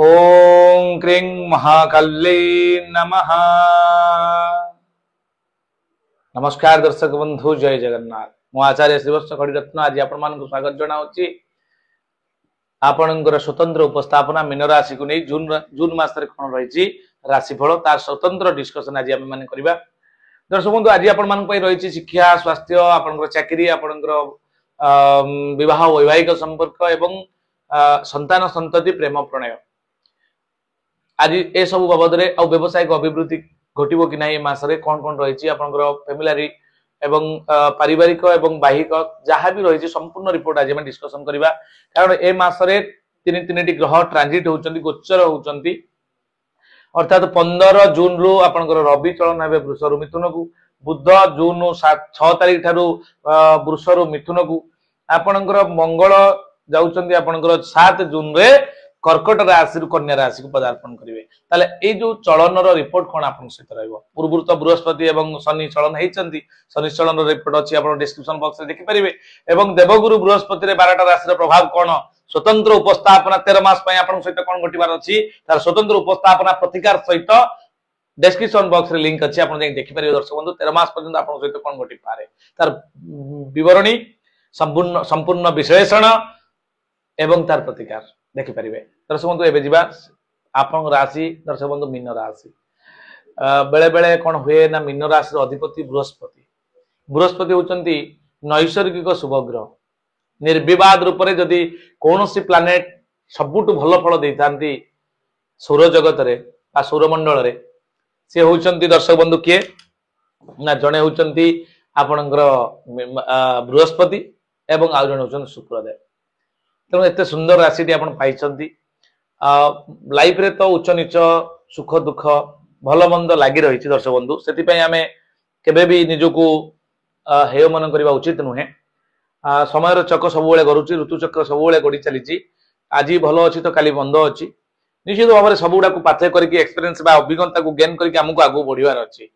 ओं क्रीं महाकाल्यै नमः। नमस्कार दर्शक बंधु, जय जगन्नाथ। मु आचार्य श्रीवत्स खड़ीरत्न आज आपण स्वागत जनाऊँगी। आपणकर स्वतंत्र उपस्थापना मीन राशि को नहीं जून मासरे कौन रही राशिफल तार स्वतंत्र डिस्कसन आज आम मैंने करवा। दर्शक बंधु, आज आपण रही शिक्षा, स्वास्थ्य, आपणकर चाकरी, आपणकर विवाह वैवाहिक संपर्क एवं संतान संतति प्रेम प्रणय आज ए सब बाबद व्यवसायिक अभिवृद्धि घटो कि ना मसरे कौन कौन रही फैमिली एवं पारिवारिक एवं बाहिक जहाँ भी रही संपूर्ण रिपोर्ट आज मैं डिस्कसन करवा। कारण ए मसरे तीन ग्रह ट्रांजिट होती गोचर होती अर्थात 15 जून रु आपंकर रवि चलन है वृष रु मिथुन को, बुध जून 6 तारीख ठारू वृष रु मिथुन को, आपणकर मंगल जाउछंती आपणकर 7 जून रे कर्कट राशि कन्या राशि को पदार्पण करेंगे। ताले ए जो चलन रिपोर्ट कौन आप सहित रहिबो। पूर्व तो बृहस्पति एवं शनि चलन होती, शनि चलन रिपोर्ट अच्छी आप डिस्क्रिप्शन बॉक्स में देखि परिबे। एवं देवगुरु बृहस्पति रे 12टा राशि प्रभाव कौन, स्वतंत्र उपस्थापना 13 मास आप सहित कौन घटबार अच्छी तार स्वतंत्र उपस्थापना प्रतिकार सहित डिस्क्रिप्शन बॉक्स रे लिंक अच्छी आप देखि परिबे। दर्शक बंधु, 13 मास पर्यंत आप सहित कौन घटी पारे तार विवरणी संपूर्ण विश्लेषण एवं तार प्रतिकार देखि परिबे। दर्शक बंधु, एबे जिबा आपन राशि। दर्शक बंधु, मीन राशि बेले बेले कौन हुए ना मीन राशि अधिपति बृहस्पति। बृहस्पति होचंती नैसर्गिक शुभ ग्रह। निर्विवाद रूप से जदि कौन सी प्लानेट सबुठ भल फल देती सौर जगत रे बा सौरमंडल रे से होचंती दर्शक बंधु किए ना जड़े होचंती आपणकर बृहस्पति एवं आउ जड़े होचंती शुक्रदेव। तेणु एत सुंदर राशि टी आपण पाइछंती। लाइफ रे तो उच्च नीच सुख दुख भल मंद लगी रही। दर्शक बंधु, से आम केबे भी निजको हेय मन करवा उचित नुहे। समय चक्र सब गरुची, ऋतुचक्र सब गड़ी चली। आज भल अच्छी तो काली बंद अच्छी। निश्चित भाव में सबुड़ा को पाथे करके एक्सपीरियंस बा अभिज्ञता को गेन करके आमको आगू बढ़िबार अच्छी।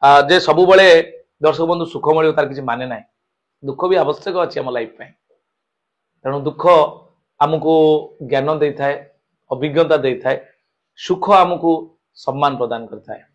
जे सब बेले दर्शक बंधु सुख मिल तार किसी माने ना, दुख भी आवश्यक अच्छी आम लाइफ में। तेणु दुख आमको ज्ञान दे थाए, अभिज्ञता दे थाए, सुख आमको सम्मान प्रदान करता है।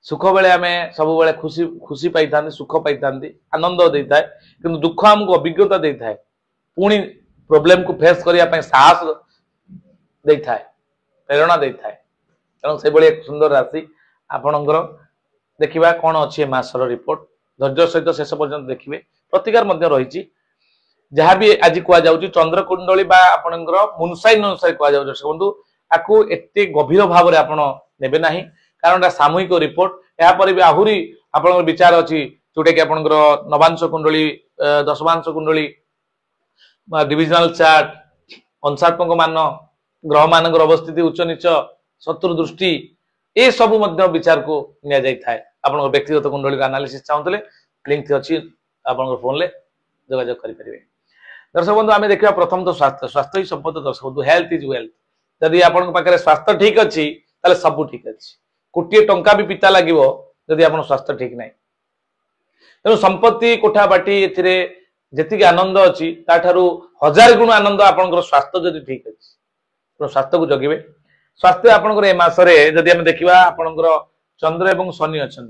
सुख बेले आम सब बेले खुशी खुशी पाई था, सुख पाई था, आनंद दे थाए। किंतु दुख आमको अभिज्ञता दे थाए, पुणी प्रॉब्लम को फेस करने साहस दे थाए, प्रेरणा दे थाए। तेणु से एक सुंदर राशि आपणकर देखा कौन अच्छी मासर रिपोर्ट धैर्य सहित शेष पर्यंत देखिए। प्रतिकार रही जहाँ भी आज कहुच्छी चंद्र कुंडली आपणकर मुनसाइन अनुसार कहुच्छे बंधु, आपको एत गभीर भाव में आपड़ ने ना, कारण सामूहिक रिपोर्ट। यापर भी आहरी आप विचार अच्छी जोटा कि आपंकर नवांश कुंडली, दशमांश कुंडली, डिविजनल चार्ट, अंशात्मक मान, ग्रह मान अवस्थिति, उच्च नीच, शत्रु दृष्टि, ये सब विचार को नि जाए। आप व्यक्तिगत कुंडली एनालिसिस चाहते लिंक अच्छी आप फोन में जोगाजोग करेंगे। दर्शक बंधु, आम देखा प्रथम तो स्वास्थ्य। स्वास्थ्य ही संपद। दर्शक बंधु, हेल्थ इज वेल्थ। जदि आपन पाखे स्वास्थ्य ठीक अच्छी ताले सब ठीक अच्छी। कोटी टंका भी पिता लगे जदि आप स्वास्थ्य ठीक ना। तेणु संपत्ति कोठा बाटी जी आनंद अच्छी ताठारू 1000 गुण आनंद आपंकर स्वास्थ्य जदि ठीक अच्छी। तेणु स्वास्थ्य को जगिबे। स्वास्थ्य आपंकर ए मासरे जदि आम देखा आपंकर चंद्र एवं शनि अच्छा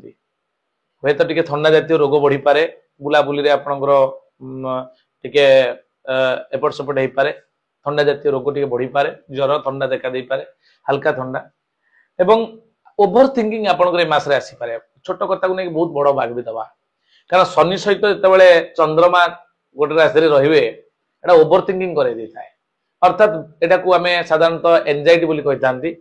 हे तो टे थंडा जातीय रोग बढ़ी पारे। बुलाबुली आपंकर टिके एपट सेपट हो पारे। थंडा जातीय रोग टे बढ़ी पारे, ज्वर थंडा देखा दे पारे, हल्का थंडा एवं ओभर थिंकिंग आपंकर मासरे आसी पारे। छोट कथा को नहीं बहुत बड़ भाग भी दबा, कारण शनि सहित जिते चंद्रमा गोटे राशि रे एटा ओभर थिंकिंग कर दे थाए। अर्थात एटा को आम साधारणतः एंजाइटी बोली कहि थांती।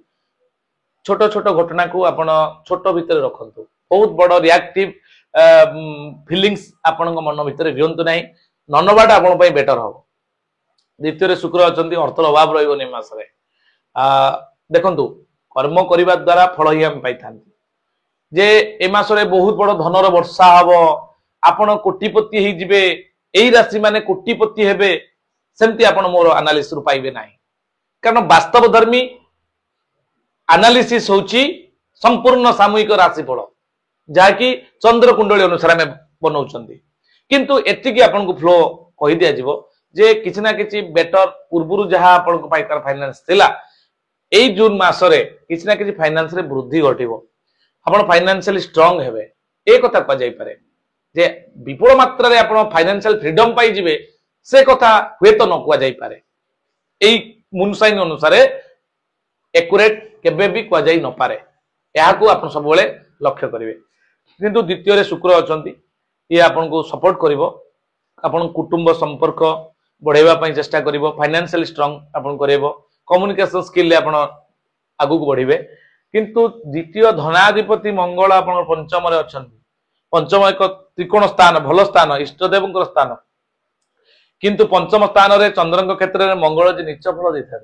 छोट छोट घटना को आपण छोट भितर रखंतु, बहुत बड़ रिएक्टिव फीलिंग्स आपण मन भितर दियंतु नाही। ननबाटा आपण पई बेटर हो। द्वितीय शुक्र अछंती, अर्थर अभाव रहिबोनी मासरे। देखंतु कर्म करिबा द्वारा फल ही हम पाई थांती। जे ए मासरे बहुत बड़ धनर वर्षा हबो, आपण कोटिपति ही जिबे, एई राशि माने कोटिपति हेबे, सेमती आपण मोर एनालिसिस रु पाइबे नाही। कारण वास्तव धर्मी एनालिसिस होची संपूर्ण सामूहिक राशिफल, जहाँकि चंद्र कुंडली अनुसार आम बनाऊँच। किंतु एतिकी आपन को फ्लो कहि दिया जिवो जे किछि ना किछि बेटर पूर्वरु जहाँ आपन को फाइनेंस थिला एई जून मासरे किसी ना किसी फाइनेंस रे वृद्धि घटिबो आपण फाइनेंशियली स्ट्रांग हेबे ए कथा कह जाई पारे जे विपुल मात्रा रे आपण फाइनेंशियल फ्रीडम पाई जिवे से कथा हुए तो न कह जाई पारे एई मून साइन अनुसार एक्यूरेट केबे भी कह जाई न पारे यहा को आपण सब बेले लक्ष्य करिवे किंतु द्वितीय रे शुक्र अछंती ये आपन को सपोर्ट करिवो आपन कुटुंब संपर्क बढ़ाइबा पई चेष्टा करिवो फाइनेंशियली स्ट्रांग आपन करिवो कम्युनिकेशन स्किल ले आपन आगु को बढ़िबे किंतु द्वितीय धनाधिपति मंगल आपन पंचम रे अछंती पंचम एक त्रिकोण स्थान भल स्थान इष्टदेव स्थान किंतु पंचम स्थान रे चंद्रंक क्षेत्र रे मंगल जे नीच फल देता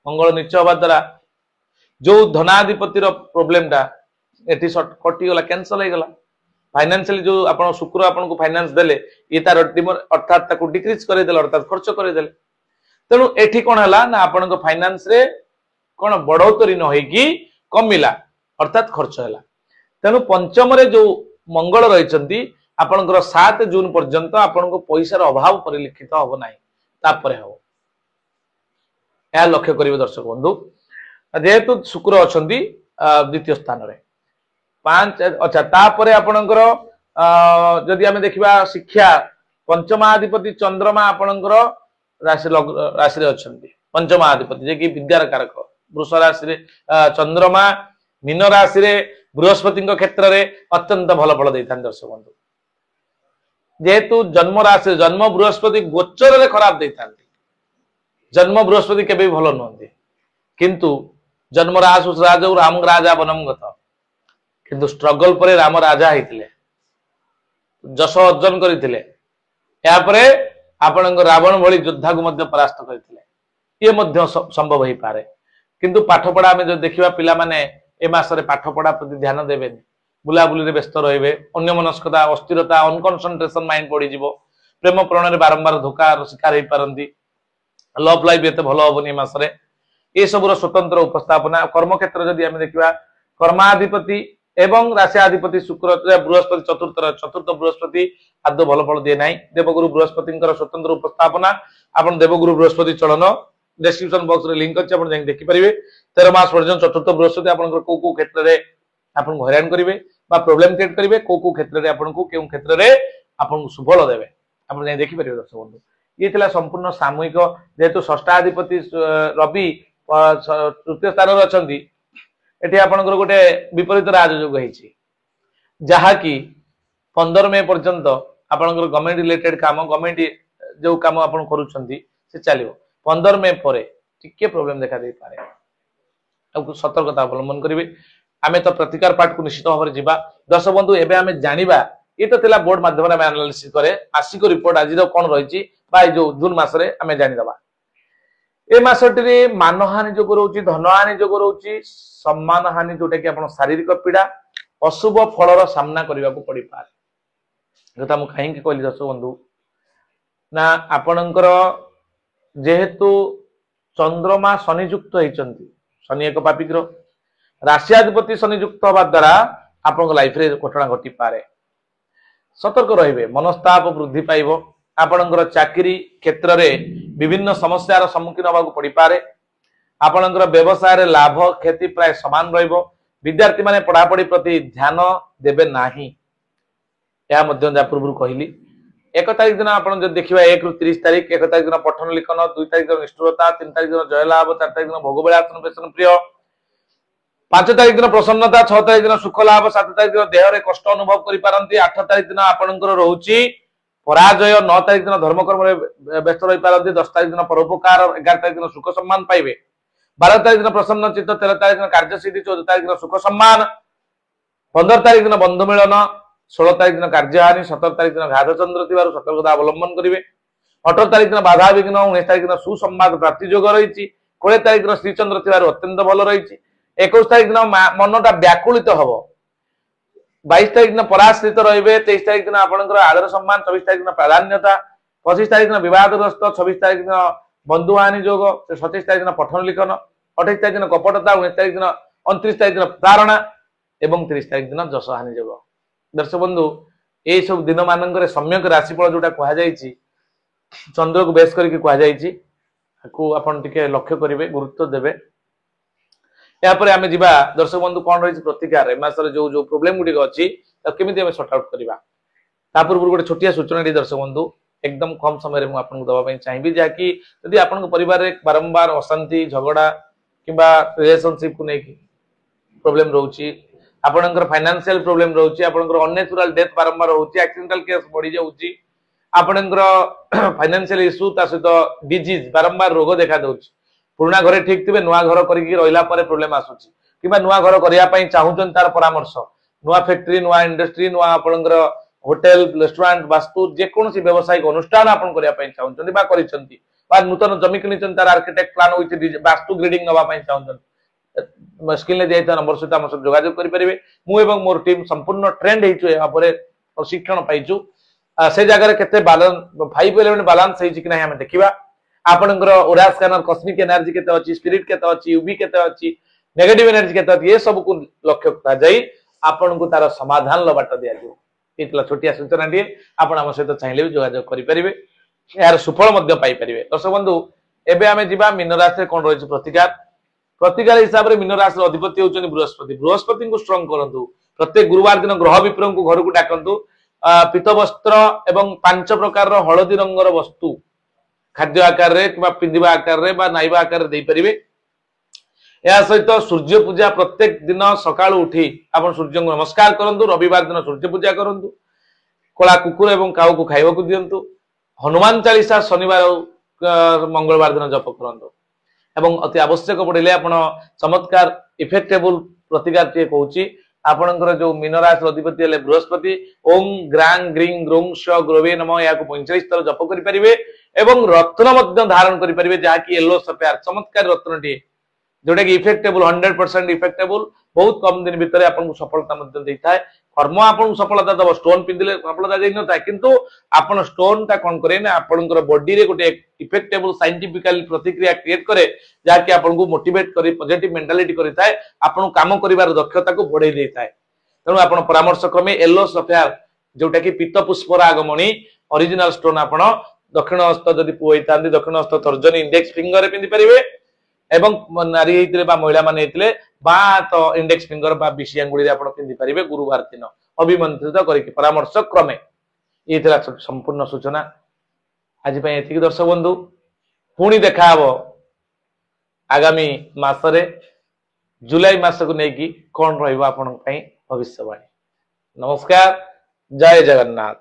मंगल नीच होबा द्वारा जो धनाधिपति रो प्रॉब्लम टा एटी शॉर्ट कटि गला कैंसिल हो गला फाइनेंशियली जो आपण शुक्र आपण को फाइनेंस देले ये तार अर्थात ताको डिक्रीज करे देले अर्थात खर्च करे देले तेनु एठी कोन हला ना आपण को फाइनेंस रे कोन बढ़ोतरी न होई कि कमिला अर्थात खर्च हला तेनु पंचम रे जो मंगल रहिचंती आपनकर 7 जून पर्यंत आपनको पैसार अभाव परिलक्षित हो नाही तापरे हो या लक्ष्य करिवे दर्शक बंधु जेहेतु शुक्र अछंती द्वितीय स्थान रे 5 अच्छा तापरे आपनकर जदि हमें देखिबा शिक्षा पंचमाधिपति चंद्रमा आपनकर राशि रे अछंती पंचमाधिपति जे कि विद्यार कारक वृष राशि रे चंद्रमा मीन राशि रे बृहस्पति क्षेत्र रे अत्यंत भल फल देथान दर्शक बंधु जेहेतु जन्म राशि जन्म बृहस्पति गोचर रे खराब देथान जन्म बृहस्पति केबे भल नहंती किंतु जन्म राशि राजौ राम राजा बनम गत किंतु स्ट्रगल परे राम राजा हेतिले जश अर्जन करथिले या परे आपनक रावण भली योद्धा को मध्य परास्त करथिले ये मध्य संभव होई पारे किंतु पाठ पढ़ा में जो देखिबा पिला माने ए मासरे पाठ पढ़ा प्रति ध्यान देबेनी बुलाबुली रे व्यस्त रहिबे अन्य मनस्कता अस्थिरता अनकंसंट्रेशन माइंड पड़ी जिवो प्रेम प्रण रे बारंबार धोखा शिकार होई पारंती लव लाइफ एते भलो होबनी मासरे ए सबुर स्वतंत्र उपस्थापना कर्म क्षेत्र जदि हम देखिबा कर्माधिपति एवं राशियाधिपति शुक्र बृहस्पति चतुर्थ बृहस्पति आदौ भल फल दिए नाही देवगुरु बृहस्पति स्वतंत्र उपस्थापना आपण देवगुरु बृहस्पति चलन डिस्क्रिप्शन बॉक्स रे लिंक अछि आपण जाई देखि परिबे 13 मास पर्यंत चतुर्थ बृहस्पति आपण को क्षेत्र रे आपण हैरान करिवे बा प्रॉब्लम क्रिएट करिवे को क्षेत्र रे आपण को केउ क्षेत्र रे आपण सुफल देबे आपण जाई देखि परिबे दर्शक बंधु ये थिला संपूर्ण सामूहिक जेहेतु षष्ठाधिपति रवि तृतीय स्थान रे अछंती एठी आपनकर गोटे विपरीत राजयोग होईछि जहा कि 15 मई पर्यंत आपनकर गवर्नमेंट रिलेटेड काम गवर्नमेंट जो काम आपण करूछंती से चलिबो 15 मई परे टिके प्रॉब्लम देखा दे पारे अब सतर्कता अवलंबन करिवे आमे तो प्रतिकार पार्ट को निश्चित भाव जिबा दर्शक बंधु एबे आमे जानिबा ये तो थिला बोर्ड माध्यम रे एनालिसिस करे मासिक रिपोर्ट आज कोन रहिछि बा जो जून मास रे आमे जानि दबा ए मासटी रे मानहानि जो रोची धनहानि जो रोची सम्मान हानि जोटा कि आपण शारीरिक पीड़ा अशुभ फलर सामना करने को पड़ पारे जो कहीं कहली दर्शक बंधु ना आपणकर जेहेतु चंद्रमा शनियुक्त होती शनि एक पापी ग्रह राशियाधिपति शनियुक्त हवा द्वारा आपण लाइफ रे घटना घटी पारे सतर्क रहिबे मनस्ताप वृद्धि पाइबो आपणकर चाकरी क्षेत्र रे विभिन्न समस्यार सम्मुखीन होगा पड़ पारे आपणकर व्यवसाय रे लाभ क्षति प्राय समान रहिबो विद्यार्थी माने पढ़ापढ़ी प्रति ध्यान देबे नाही या मध्य जा पूर्व कहली 1 तारिख दिन आपण जो देखिबा 1 रु 30 तारिख 1 तारिख दिन पठन लिखन 2 तारिख दिन निष्ठुरता 3 तारिख दिन जयलाभ 4 तारिख दिन भोगबेलासन पेशन प्रिय 5 तारिख दिन प्रसन्नता 6 तारिख दिन सुख लाभ 7 तारिख दिन देह रे कष्ट अनुभव करि पारंती 8 तारिख दिन आपणकर रहउची पराजय 9 तारिख दिन धर्मकर्म रे व्यस्त रहि पारंती 10 तारिख दिन परोपकार 11 तारिख दिन सुख सम्मान पाइबे 12 तारिख दिन प्रसन्न चित्त 13 तारिख दिन कार्यसिद्धि 14 तारिख दिन सुख सम्मान 15 तारिख दिन बंधु मिलन 16 तारिख दिन कार्यहानि 17 तारिख दिन घातचंद्र थिबारु सतर्कता अवलंबन करिवे 18 तारिख दिन बाधा विघ्न 19 तारिख दिन सुसंवाद प्राप्ति योग रहिछि 20 तारिख दिन श्रीचंद्र थिबारु अत्यंत भल रहिछि 21 तारिख दिन मनटा व्याकुलित हबो 22 तारिख दिन पराश्रित रहिबे 23 तारिख दिन आपनकर आदर सम्मान 24 तारिख दिन प्राधान्यता 25 तारिख दिन विवादग्रस्त 26 तारिख दिन बंधुहानि योग 27 तारिख दिन पठन लिखन 28 तारिख दिन कपटता 19 तारिख दिन 29 तारिख दिन प्रारणा एवं 30 तारिख दिन जशहानि योग दर्शक बंधु ए सब दिन मानकर सम्यक राशिफल जोटा कहा जायछि चंद्र को बेस करके कहा जायछि को आपण टिके लक्ष्य करिवे गुरुत्व देबे यापर आम जा दर्शक बंधु कौन रही प्रतिकार ए मासर जो जो प्रोब्लेम गुड़िक अच्छी केमी आम सर्ट आउट करवा ता पूर्व गोटे छोटिया सूचना दर्शक बंधु एकदम कम समय में आपको दवाई चाहिए जहाँकि यदि आप परिवार बारंबार अशांति झगड़ा किंबा रिलेशनशिप को लेकिन प्रोब्लेम रोचे आपनकर फाइनेंशियल प्रोब्लेम रोचे आपनकर अननेचुरल डेथ बारंबार होची एक्सीडेंटल केस बढ़ी जाउची आपनकर फाइनेंशियल इश्यू ता सहित डिजीज बारंबार रोग देखा दउची पुराना घरे ठीक थिबे नुआ घर करिकि रहिला परे प्रोब्लेम आसुची किबा नुआ घर करिया पई चाहुचन तार परामर्श नुआ फैक्ट्री नुआ इंडस्ट्री नुआ आपनकर होटल रेस्टोरेंट वास्तु जे कोनोसी व्यावसायिक अनुष्ठान आपन करिया पई चाहुचन बा करिसंती बा नूतन जमी किनिचन तार architect plan with vastu grading नवा पई चाहुचन स्किल ने दिया नंबर सहित आम सब जोगाजोग करेंगे मुझे मोर टीम संपूर्ण ट्रेंड हो प्रशिक्षण पाइचु से जगह के फाइव एलिमेंट बालांस होना आम देखा आपंकर ओरा स्कैनर कस्मिक एनर्जी केते अछि स्पिरिट केते अछि यूवी केते अछि नेगेटिव एनर्जी केते अछि ये सब को लक्ष्य करा जाई आपन को तार समाधान ल बाट दिया जो इतला छोटिया सूचना दिए आपन हम सहित चाहिले भी जोगाजोग करि परिबे यार सुफल मध्य पाई परिबे दर्शक बंधु एबे आमे जिबा मीन राशि कोन रहिछ प्रतिकार प्रतिकार हिसाब से मीन राशि अधिपति होचनी बृहस्पति बृहस्पति को स्ट्रांग करंतु प्रत्येक गुरुवार दिन ग्रह विप्र को घर को डाकंतु पीत वस्त्र एवं 5 प्रकार हलदी रंगर वस्तु खाद्य आकार रे किबा पिंदिबा आकार रे बा नाइबा आकार रे देई परिबे या सहित सूर्य पूजा प्रत्येक दिन सकाळ उठी आपण सूर्य को नमस्कार करंतु रविवार दिन सूर्य पूजा करंतु कोला कुकुर एवं काऊ को खाइबा को दियंतु हनुमान चालीसा शनिवार मंगलवार दिन जप करंतु एवं अति आवश्यक पड़े आपण चमत्कार इफेक्टेबल प्रतिकार टे कहूची आपनकर जो मीन राशि अधिपति हेले बृहस्पति ओम ग्रांग ग्रींग ग्रोंग श ग्रोवे नमः या को 45 थर जप करि परिबे एवं रत्न मध्य धारण करि परिबे जहा कि येलो सफेयर चमत्कार रत्न टी जोटा कि इफेक्टेबल 100% इफेक्टेबल बहुत कम दिन भीतर आपन सफलता मध्य देता है कर्म आपन सफलता दब स्टोन पिंदिले सफलता देइ न था किंतु आपन स्टोन ता कोन करे ना आपनकर बॉडी रे गोटे इफेक्टेबल साइंटिफिकली प्रतिक्रिया क्रिएट करे जहा कि आपन को मोटिवेट करी पॉजिटिव मेंटालिटी करि थाए आपन काम करिवार दक्षता को बढ़ाई देइ थाए तनु आपन परामर्श क्रमे येलो सफेयर जोटा कि पीत पुष्पर आगमणी ओरिजिनल स्टोन आपन दक्षिण हस्त जदि पुइतांदी दक्षिण हस्त तर्जनी इंडेक्स फिंगर रे पिंदी परिबे एवं नारी हेतिले बा महिला माने हेतिले बा तो इंडेक्स फिंगर बा बिशी अंगुली रे आपण पिंदी परिबे गुरुवार दिन अभिमंत्रित करिकि परामर्श क्रमे ये थिला संपूर्ण सूचना आज पय एतिक दर्शक बंधु पुणी देखा हबो आगामी मासरे जुलाई मास को नेकी कोन रहइबो आपण पय भविष्यवाणी नमस्कार जय जगन्नाथ।